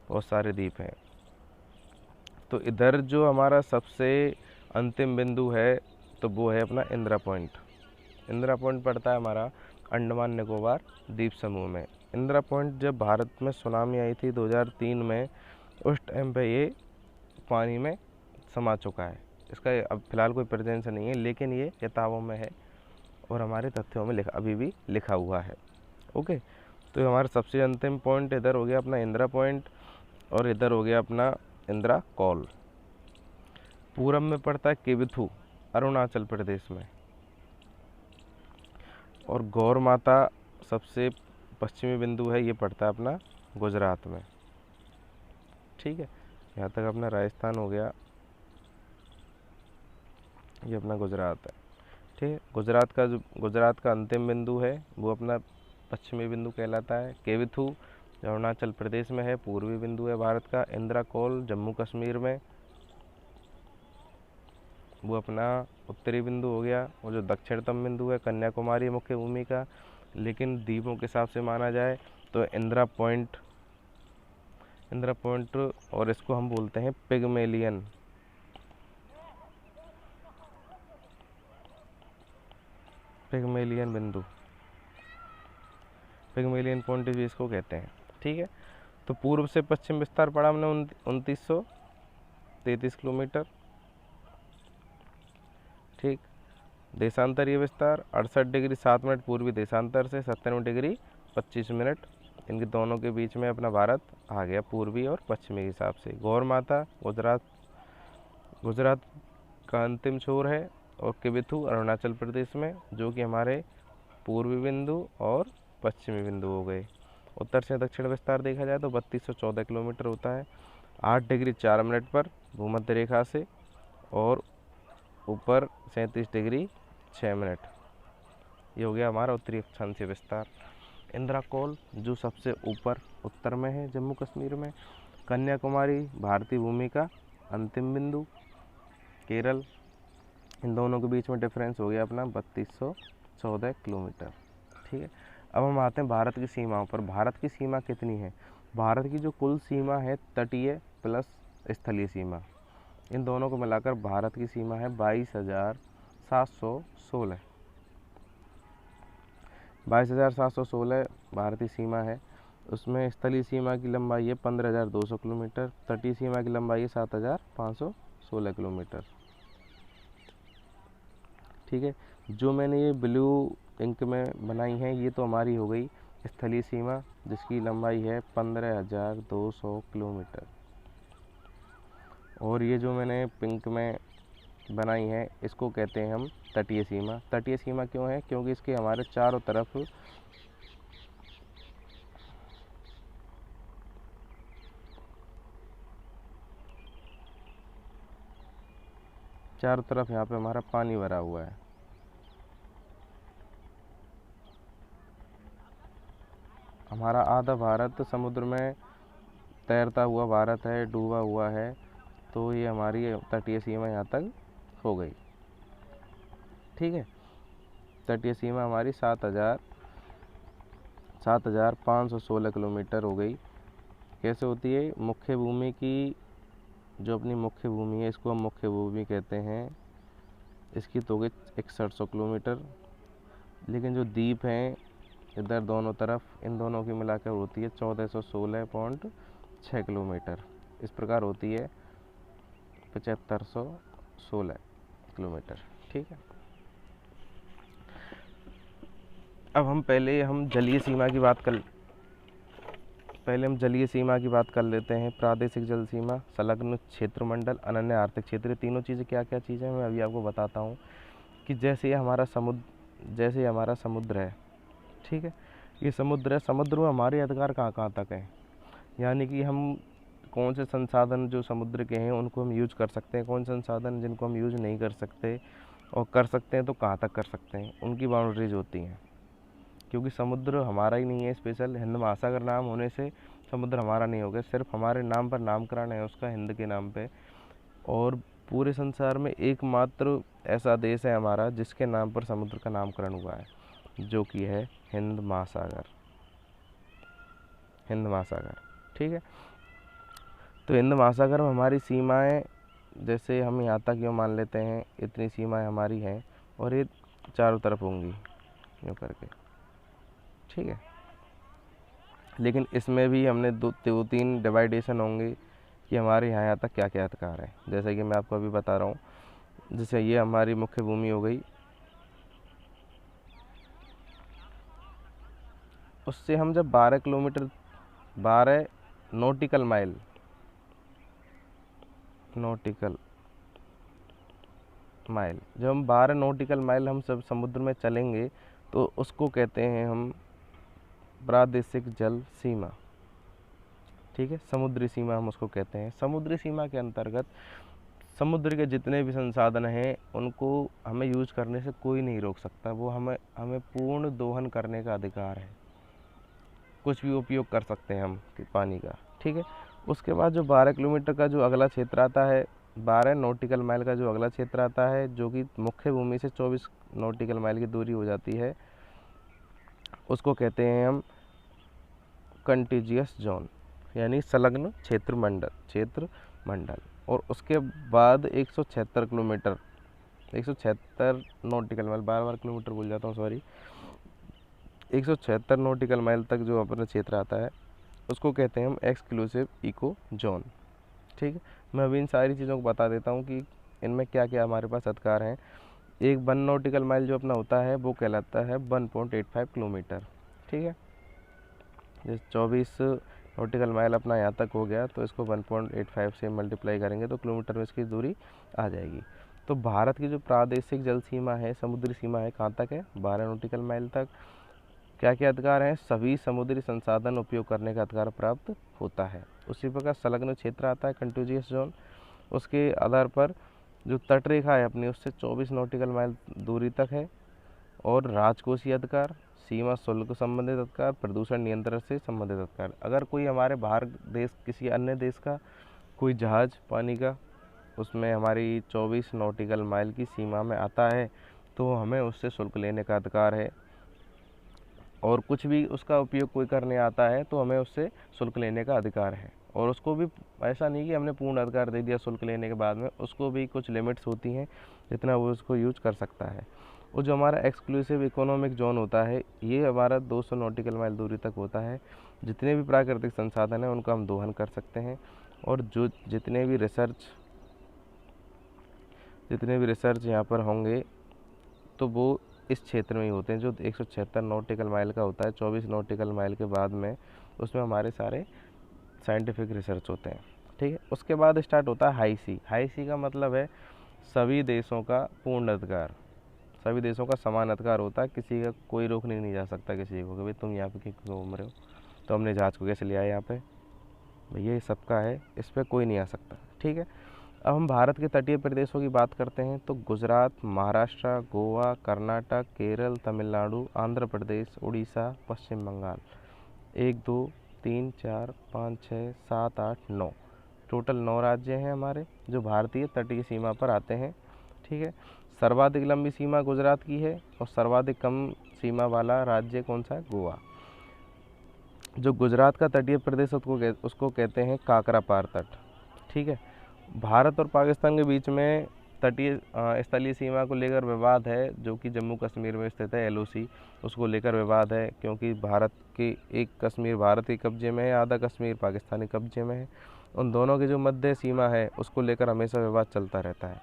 बहुत सारे द्वीप हैं। तो इधर जो हमारा सबसे अंतिम बिंदु है तो वो है अपना इंदिरा पॉइंट। इंदिरा पॉइंट पड़ता है हमारा अंडमान निकोबार द्वीप समूह में। इंदिरा पॉइंट जब भारत में सुनामी आई थी 2003 में, उस टाइम पे ये पानी में समा चुका है। इसका अब फिलहाल कोई प्रेजेंस नहीं है, लेकिन ये किताबों में है और हमारे तथ्यों में अभी भी लिखा हुआ है। ओके, तो हमारा सबसे अंतिम पॉइंट इधर हो गया अपना इंदिरा पॉइंट, और इधर हो गया अपना इंदिरा कॉल। पूरब में पड़ता है केबिथू अरुणाचल प्रदेश में। और गौर माता सबसे पश्चिमी बिंदु है, ये पड़ता है अपना गुजरात में। ठीक है, यहाँ तक अपना राजस्थान हो गया, ये अपना गुजरात है। ठीक है, गुजरात का अंतिम बिंदु है वो अपना पश्चिमी बिंदु कहलाता है। केविथू अरुणाचल प्रदेश में है, पूर्वी बिंदु है भारत का। इंदिरा कॉल जम्मू कश्मीर में, वो अपना उत्तरी बिंदु हो गया। और जो दक्षिणतम बिंदु है कन्याकुमारी मुख्य भूमि का, लेकिन द्वीपों के हिसाब से माना जाए तो इंदिरा पॉइंट, और इसको हम बोलते हैं पिगमेलियन बिंदु, पिगमेलियन पॉइंट भी इसको कहते हैं। ठीक है, तो पूर्व से पश्चिम विस्तार पड़ा हमने 2933 किलोमीटर। ठीक, देशांतरीय विस्तार 68 डिग्री 7 मिनट पूर्वी देशांतर से 97 डिग्री 25 मिनट, इनके दोनों के बीच में अपना भारत आ गया पूर्वी और पश्चिमी के हिसाब से। गौर माता गुजरात का अंतिम छोर है, और किबिथू अरुणाचल प्रदेश में, जो कि हमारे पूर्वी बिंदु और पश्चिमी बिंदु हो गए। उत्तर से दक्षिण विस्तार देखा जाए तो 3214 किलोमीटर होता है, 8 डिग्री 4 मिनट पर भूमध्य रेखा से, और ऊपर 37 डिग्री 6 मिनट। ये हो गया हमारा उत्तरी अक्षांशीय विस्तार। इंदिरा कॉल जो सबसे ऊपर उत्तर में है जम्मू कश्मीर में। कन्याकुमारी भारतीय भूमि का अंतिम बिंदु केरल, इन दोनों के बीच में डिफरेंस हो गया अपना 3214 किलोमीटर। ठीक है, अब हम आते हैं भारत की सीमाओं पर। भारत की सीमा कितनी है? भारत की जो कुल सीमा है तटीय प्लस स्थलीय सीमा। इन दोनों को मिलाकर भारत की सीमा है 22,716। 22,716 भारतीय सीमा है। उसमें स्थलीय सीमा की लंबाई है 15,200 किलोमीटर, तटीय सीमा की लंबाई है 7,516 किलोमीटर। ठीक है, जो मैंने ये ब्लू इंक में बनाई है ये तो हमारी हो गई स्थलीय सीमा, जिसकी लंबाई है 15,200 किलोमीटर। और ये जो मैंने पिंक में बनाई है इसको कहते हैं हम तटीय सीमा। तटीय सीमा क्यों है? क्योंकि इसके हमारे चारों तरफ यहाँ पे हमारा पानी भरा हुआ है। हमारा आधा भारत समुद्र में तैरता हुआ भारत है, डूबा हुआ है, तो ये हमारी तटीय सीमा यहाँ तक हो गई। ठीक है, तटीय सीमा हमारी 7,516 किलोमीटर हो गई। कैसे होती है? मुख्य भूमि की, जो अपनी मुख्य भूमि है इसको हम मुख्य भूमि कहते हैं, इसकी तो हो गई 6100 किलोमीटर। लेकिन जो द्वीप हैं इधर दोनों तरफ, इन दोनों की मिलाकर होती है 1416.6 किलोमीटर। इस प्रकार होती है 7516 किलोमीटर। ठीक है, अब हम जलीय सीमा की बात कर लेते हैं। प्रादेशिक जल सीमा, संलग्न क्षेत्र मंडल, अनन्य आर्थिक क्षेत्र। ये तीनों चीज़ें क्या क्या चीज़ें हैं मैं अभी आपको बताता हूँ। कि जैसे हमारा समुद्र है, ठीक है, ये समुद्र है, समुद्र में हमारे अधिकार कहाँ कहाँ तक हैं, यानी कि हम कौन से संसाधन जो समुद्र के हैं उनको हम यूज कर सकते हैं, कौन से संसाधन जिनको हम यूज नहीं कर सकते, और कर सकते हैं तो कहाँ तक कर सकते हैं, उनकी बाउंड्रीज होती हैं। क्योंकि समुद्र हमारा ही नहीं है, स्पेशल हिंद महासागर नाम होने से समुद्र हमारा नहीं हो गया, सिर्फ हमारे नाम पर नामकरण है उसका हिंद के नाम पे। और पूरे संसार में एकमात्र ऐसा देश है हमारा जिसके नाम पर समुद्र का नामकरण हुआ है, जो कि है हिंद महासागर। ठीक है, तो हिंद महासागर में हमारी सीमाएं, जैसे हम यहाँ तक यूँ मान लेते हैं इतनी सीमाएं हमारी हैं, और ये चारों तरफ होंगी यूँ करके। ठीक है, लेकिन इसमें भी हमने दो तीन डिवाइडेशन होंगे कि हमारे यहाँ तक क्या क्या अधिकार है। जैसे कि मैं आपको अभी बता रहा हूँ, जैसे ये हमारी मुख्य भूमि हो गई, उससे हम जब 12 नॉटिकल माइल जब हम 12 नॉटिकल माइल हम सब समुद्र में चलेंगे तो उसको कहते हैं हम प्रादेशिक जल सीमा। ठीक है, समुद्री सीमा हम उसको कहते हैं। समुद्री सीमा के अंतर्गत समुद्र के जितने भी संसाधन हैं उनको हमें यूज करने से कोई नहीं रोक सकता, वो हमें पूर्ण दोहन करने का अधिकार है, कुछ भी उपयोग कर सकते हैं हम पानी का। ठीक है, उसके बाद जो 12 किलोमीटर का जो अगला क्षेत्र आता है, 12 नॉटिकल माइल का जो अगला क्षेत्र आता है, जो कि मुख्य भूमि से 24 नॉटिकल माइल की दूरी हो जाती है, उसको कहते हैं हम कंटिजियस जोन, यानी संलग्न क्षेत्र मंडल। और उसके बाद 176 नॉटिकल माइल, बार किलोमीटर बोल जाता हूँ, सॉरी, 176 नॉटिकल माइल तक जो अपना क्षेत्र आता है उसको कहते हैं हम एक्सक्लूसिव इको जोन। ठीक है, मैं अभी इन सारी चीज़ों को बता देता हूँ कि इनमें क्या क्या हमारे पास अधिकार हैं। एक 1 नॉटिकल माइल जो अपना होता है वो कहलाता है 1.85 किलोमीटर। ठीक है, जैसे 24 नॉटिकल माइल अपना यहाँ तक हो गया तो इसको 1.85 से मल्टीप्लाई करेंगे तो किलोमीटर में इसकी दूरी आ जाएगी। तो भारत की जो प्रादेशिक जल सीमा है, समुद्री सीमा है, कहाँ तक है? 12 नॉटिकल माइल तक। क्या क्या अधिकार हैं? सभी समुद्री संसाधन उपयोग करने का अधिकार प्राप्त होता है। उसी प्रकार संलग्न क्षेत्र आता है कंटिजियस जोन, उसके आधार पर जो तटरेखा है अपनी उससे 24 नॉटिकल माइल दूरी तक है। और राजकोषीय अधिकार, सीमा शुल्क संबंधित अधिकार, प्रदूषण नियंत्रण से संबंधित अधिकार। अगर कोई हमारे बाहर देश, किसी अन्य देश का कोई जहाज़ पानी का उसमें हमारी 24 नॉटिकल माइल की सीमा में आता है तो हमें उससे शुल्क लेने का अधिकार है। और कुछ भी उसका उपयोग कोई करने आता है तो हमें उससे शुल्क लेने का अधिकार है। और उसको भी ऐसा नहीं कि हमने पूर्ण अधिकार दे दिया शुल्क लेने के बाद में, उसको भी कुछ लिमिट्स होती हैं जितना वो उसको यूज कर सकता है। और जो हमारा एक्सक्लूसिव इकोनॉमिक जोन होता है ये हमारा 200 नॉटिकल माइल दूरी तक होता है। जितने भी प्राकृतिक संसाधन हैं उनका हम दोहन कर सकते हैं, और जो जितने भी रिसर्च यहाँ पर होंगे तो वो इस क्षेत्र में ही होते हैं। जो 176 नॉटिकल माइल का होता है, 24 नॉटिकल माइल के बाद में उसमें हमारे सारे साइंटिफिक रिसर्च होते हैं। ठीक है, उसके बाद स्टार्ट होता है हाई सी। हाई सी का मतलब है सभी देशों का पूर्ण अधिकार, सभी देशों का समान अधिकार होता है, किसी का कोई रोकने नहीं जा सकता किसी को कि भाई तुम यहाँ पे क्यों घूम रहे हो, तो हमने जहाज़ को कैसे लिया है यहाँ पे, भैया ये सबका है, इस पर कोई नहीं आ सकता। ठीक है, अब हम भारत के तटीय प्रदेशों की बात करते हैं तो गुजरात, महाराष्ट्र, गोवा, कर्नाटक, केरल, तमिलनाडु, आंध्र प्रदेश, उड़ीसा, पश्चिम बंगाल, 1 2 3 4 5 6 7 8 9, टोटल 9 राज्य हैं हमारे जो भारतीय तटीय सीमा पर आते हैं। ठीक है, सर्वाधिक लंबी सीमा गुजरात की है और सर्वाधिक कम सीमा वाला राज्य कौन सा है, गोवा। जो गुजरात का तटीय प्रदेश उसको कहते हैं काकरापार तट। ठीक है, भारत और पाकिस्तान के बीच में तटीय स्थलीय सीमा को लेकर विवाद है, जो कि जम्मू कश्मीर में स्थित है, LOC, उसको लेकर विवाद है क्योंकि भारत के एक कश्मीर भारत के कब्जे में है, आधा कश्मीर पाकिस्तानी कब्जे में है। उन दोनों की जो मध्य सीमा है उसको लेकर हमेशा विवाद चलता रहता है।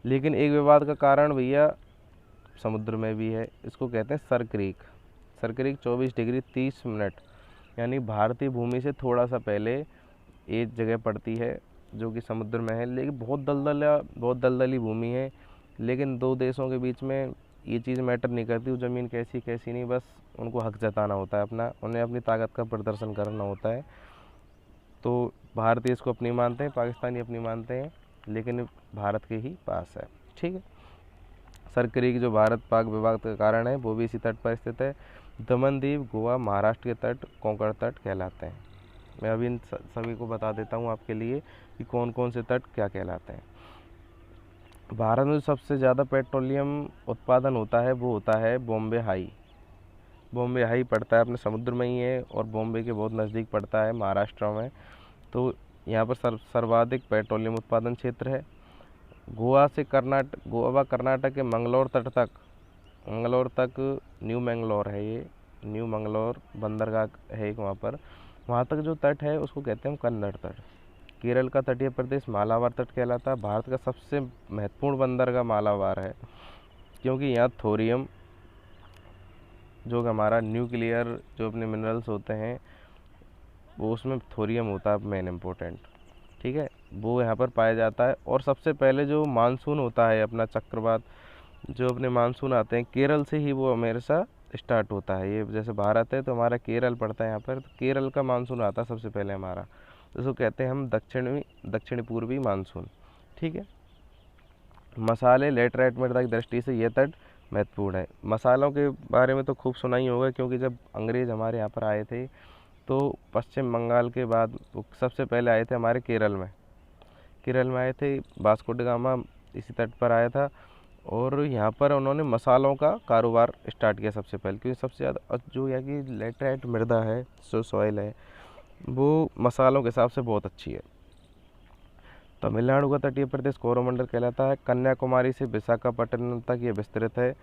लेकिन एक विवाद का कारण भैया समुद्र में भी है, इसको कहते हैं sir creek. Sir creek 24 degree 30 minute यानी भारतीय भूमि से थोड़ा सा पहले एक जगह पड़ती है जो कि समुद्र में है, लेकिन बहुत दलदली भूमि है। लेकिन दो देशों के बीच में ये चीज़ मैटर नहीं करती, वो ज़मीन कैसी कैसी नहीं, बस उनको हक जताना होता है अपना, उन्हें अपनी ताकत का प्रदर्शन करना होता है। तो भारतीय इसको अपनी मानते हैं, पाकिस्तानी अपनी मानते हैं, लेकिन भारत के ही पास है। ठीक है, सर क्रीक जो भारत पाक विवाद का कारण है वो भी इसी तट पर स्थित है। दमन द्वीप, गोवा, महाराष्ट्र के तट कोंकण तट कहलाते हैं। मैं अभी इन सभी को बता देता हूँ आपके लिए कि कौन कौन से तट क्या कहलाते हैं। भारत में जो सबसे ज़्यादा पेट्रोलियम उत्पादन होता है वो होता है बॉम्बे हाई। बॉम्बे हाई पड़ता है अपने समुद्र में ही है और बॉम्बे के बहुत नज़दीक पड़ता है महाराष्ट्र में। तो यहाँ पर सर्वाधिक पेट्रोलियम उत्पादन क्षेत्र है। गोवा कर्नाटक के मंगलोर तक न्यू मैंगलोर है, ये न्यू मंगलोर बंदरगाह है एक वहाँ तक जो तट है उसको कहते हैं कन्नड़ तट। केरल का तटीय प्रदेश मालाबार तट कहलाता है। भारत का सबसे महत्वपूर्ण बंदरगाह मालाबार है क्योंकि यहाँ थोरियम जो हमारा न्यूक्लियर जो अपने मिनरल्स होते हैं वो उसमें थोरियम होता है मेन इम्पोर्टेंट। ठीक है, वो यहाँ पर पाया जाता है। और सबसे पहले जो मानसून होता है अपना चक्रवात, जो अपने मानसून आते हैं केरल से ही वो हमेशा स्टार्ट होता है। ये जैसे भारत है तो हमारा केरल पड़ता है यहाँ पर, तो केरल का मानसून आता है सबसे पहले हमारा, जिसको कहते हैं हम दक्षिणी पूर्वी मानसून। ठीक है, मसाले लेटराइट मृदा की दृष्टि से यह तट महत्वपूर्ण है। मसालों के बारे में तो खूब सुना ही होगा क्योंकि जब अंग्रेज़ हमारे यहाँ पर आए थे तो पश्चिम बंगाल के बाद वो सबसे पहले आए थे हमारे केरल में आए थे। वास्को डी गामा इसी तट पर आया था और यहाँ पर उन्होंने मसालों का कारोबार स्टार्ट किया सबसे पहले, क्योंकि सबसे ज़्यादा जो यहाँ की लेटराइट मृदा है, जो सॉइल है, वो मसालों के हिसाब से बहुत अच्छी है। तमिलनाडु का तटीय प्रदेश कोरोमंडल कहलाता है। कन्याकुमारी से विशाखापट्टनम तक ये विस्तृत है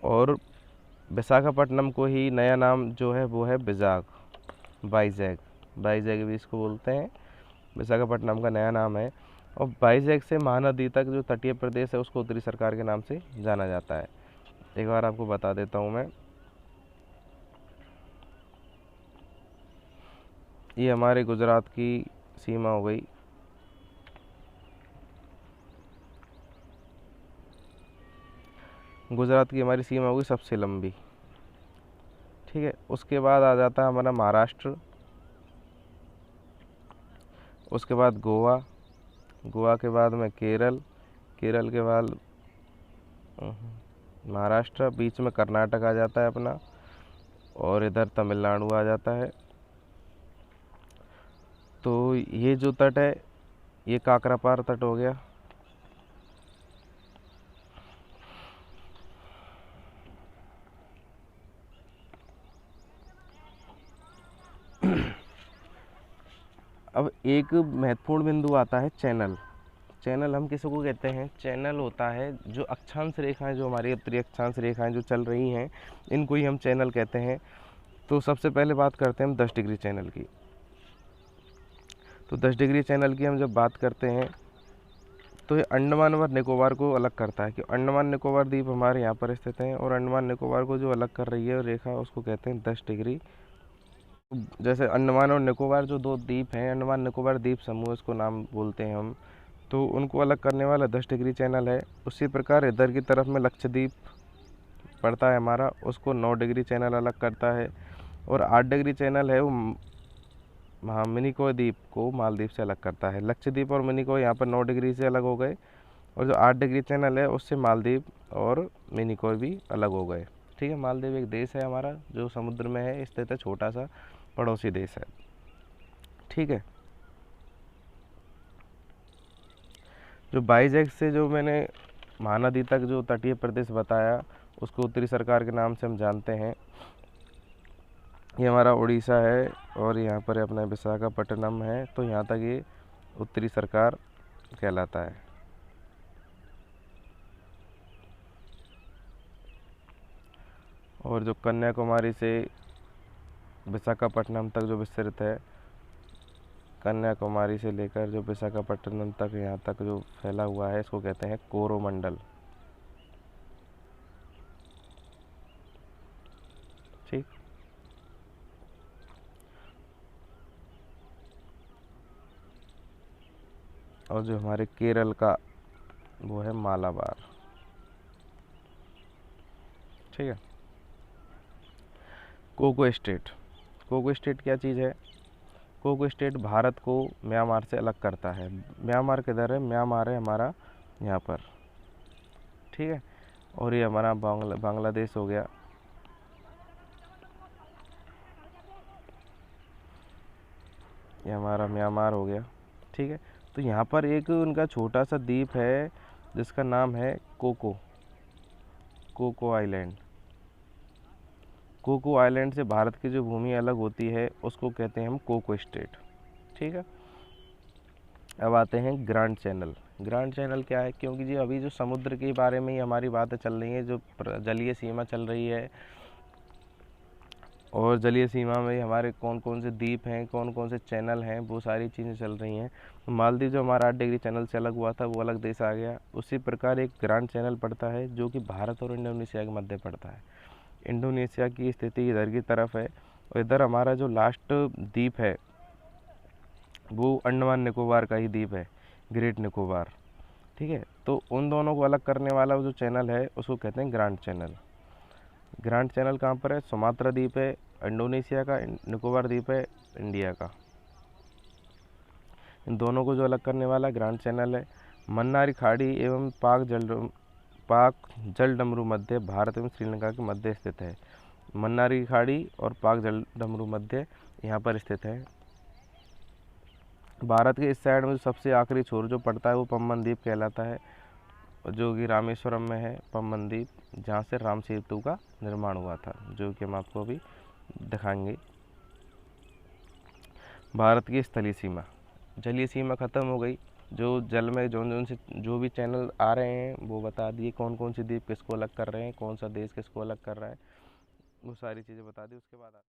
और विशाखापट्टनम को ही नया नाम जो है वो है वाइजैग भी इसको बोलते हैं। विशाखापट्टनम का नया नाम है। और वाइजैग से महानदी तक जो तटीय प्रदेश है उसको उत्तरी सरकार के नाम से जाना जाता है। एक बार आपको बता देता हूँ मैं, ये हमारे गुजरात की सीमा हो गई। गुजरात की हमारी सीमा होगी सबसे लंबी। ठीक है, उसके बाद आ जाता है हमारा महाराष्ट्र, उसके बाद गोवा के बाद में केरल के बाद महाराष्ट्र, बीच में कर्नाटक आ जाता है अपना और इधर तमिलनाडु आ जाता है। तो ये जो तट है ये काकरापार तट हो गया। अब एक महत्वपूर्ण बिंदु आता है चैनल। चैनल हम किसको कहते हैं? चैनल होता है जो अक्षांश रेखाएं, जो हमारी उत्तरी अक्षांश रेखाएं जो चल रही हैं, इनको ही हम चैनल कहते हैं। तो सबसे पहले बात करते हैं हम 10 डिग्री चैनल की। तो 10 डिग्री चैनल की हम जब बात करते हैं तो ये अंडमान और निकोबार को अलग करता है, कि अंडमान निकोबार द्वीप हमारे यहाँ पर स्थित हैं, और अंडमान निकोबार को जो अलग कर रही है रेखा, उसको कहते हैं 10 डिग्री। जैसे अंडमान और निकोबार जो दो द्वीप हैं, अंडमान निकोबार द्वीप समूह इसको नाम बोलते हैं हम, तो उनको अलग करने वाला 10 डिग्री चैनल है। उसी प्रकार इधर की तरफ में लक्षद्वीप पड़ता है हमारा, उसको 9 डिग्री चैनल अलग करता है। और 8 डिग्री चैनल है वो मिनिकॉय द्वीप को मालदीव से अलग करता है। लक्षद्वीप और मिनिकॉय यहाँ पर 9 डिग्री से अलग हो गए, और जो 8 डिग्री चैनल है उससे मालदीव और मिनिकॉय भी अलग हो गए। ठीक है, मालदीव एक देश है हमारा जो समुद्र में है स्थित है, छोटा सा पड़ोसी देश है। ठीक है, जो बाईजैक से जो मैंने महानदी तक जो तटीय प्रदेश बताया, उसको उत्तरी सरकार के नाम से हम जानते हैं। ये हमारा उड़ीसा है, और यहाँ पर अपना विशाखापट्टनम है, तो यहाँ तक ये उत्तरी सरकार कहलाता है। और जो कन्याकुमारी से विशाखापट्टनम तक जो विस्तृत है, कन्याकुमारी से लेकर जो विशाखापट्टनम तक यहाँ तक जो फैला हुआ है, इसको कहते हैं कोरोमंडल। ठीक, और जो हमारे केरल का वो है मालाबार। ठीक है, कोको स्टेट। कोको स्टेट क्या चीज़ है? कोको स्टेट भारत को म्यांमार से अलग करता है। म्यांमार किधर है? म्यांमार है हमारा यहाँ पर। ठीक है, और ये हमारा बांग्लादेश हो गया। ये हमारा म्यांमार हो गया। ठीक है, तो यहाँ पर एक उनका छोटा सा द्वीप है जिसका नाम है Coco, Coco island. Coco island से भारत की जो भूमि अलग होती है उसको कहते हैं हम कोको स्टेट। ठीक है, अब आते हैं ग्रांड चैनल। ग्रांड चैनल क्या है? क्योंकि जी अभी जो समुद्र के बारे में ही हमारी बातें चल रही हैं, जो जलीय सीमा चल रही है, और जलीय सीमा में हमारे कौन कौन से द्वीप हैं, कौन कौन से चैनल हैं, वो सारी चीज़ें चल रही हैं। तो मालदीव जो हमारा 8 डिग्री चैनल से अलग हुआ था, वो अलग देश आ गया। उसी प्रकार एक ग्रांड चैनल पड़ता है जो कि भारत और इंडोनेशिया के मध्य पड़ता है। इंडोनेशिया की स्थिति इधर की तरफ है, और इधर हमारा जो लास्ट द्वीप है वो अंडमान निकोबार का ही द्वीप है, ग्रेट निकोबार। ठीक है, तो उन दोनों को अलग करने वाला जो चैनल है उसको कहते हैं ग्रांड चैनल। ग्रांड चैनल कहाँ पर है? सुमात्रा द्वीप है इंडोनेशिया का, निकोबार द्वीप है इंडिया का। इन दोनों को जो अलग करने वाला ग्रांड चैनल है। मन्नारी खाड़ी एवं पाक जलडमरू मध्य भारत एवं श्रीलंका के मध्य स्थित है। मन्नारी खाड़ी और पाक जलडमरू मध्य यहाँ पर स्थित है। भारत के इस साइड में जो सबसे आखिरी छोर जो पड़ता है वो पम्बन द्वीप कहलाता है, जो कि रामेश्वरम में है पम्बन द्वीप, जहाँ से राम सेतु का निर्माण हुआ था, जो कि हम आपको अभी दिखाएंगे। भारत की स्थलीय सीमा, जलीय सीमा ख़त्म हो गई। जो जल में जो भी चैनल आ रहे हैं वो बता दिए, कौन कौन से द्वीप किसको अलग कर रहे हैं, कौन सा देश किसको अलग कर रहा है, वो सारी चीज़ें बता दी। उसके बाद